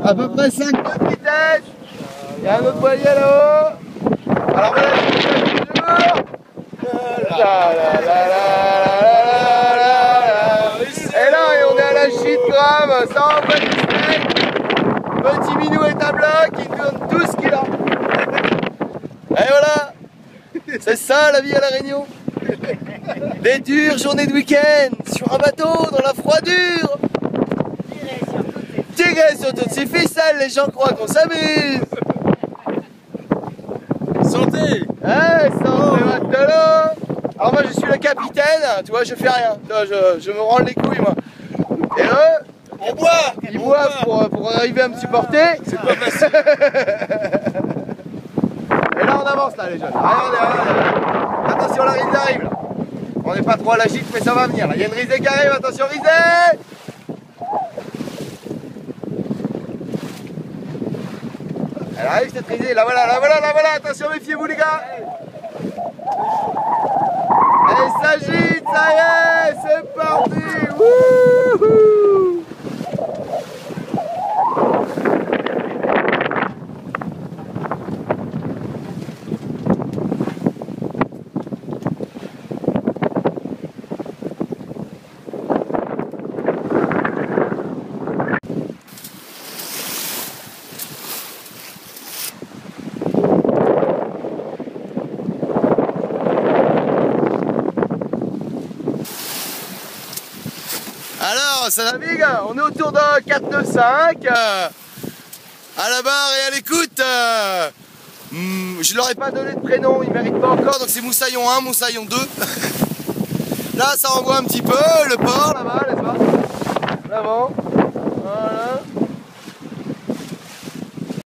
à peu près 5 nœuds de vitesse. Il y a un autre voilier là-haut. Alors voilà, et là, on est à la chute grave, ça envoie du steak. Petit minou est à bloc, il tourne tout ce qu'il a. Et voilà, c'est ça la vie à La Réunion. Des dures journées de week-end, sur un bateau, dans la froidure. Tirer sur toutes ces ficelles, les gens croient qu'on s'amuse. Santé! Ouais, santé, matelot. Alors moi je suis le capitaine, tu vois, je fais rien. Tu vois, je me rends les couilles moi. Et eux, On boit! ils boivent pour arriver à me supporter. C'est pas facile! Et là on avance là les jeunes. Regardez, regardez. Attention, la risée arrive là. On n'est pas trop à la gîte mais ça va venir là. Il y a une risée qui arrive, attention risée. Elle arrive cette risée, là voilà, là voilà, là voilà, attention, méfiez-vous les gars. Elle s'agite, ça y est, c'est parti. Wouhou. Alors, ça navigue, on est autour de 495 à la barre et à l'écoute. Je leur ai pas donné de prénom, ils méritent pas encore, donc c'est Moussaillon 1, Moussaillon 2. Là, ça renvoie un petit peu le port là-bas, n'est-ce pas? Là-bas.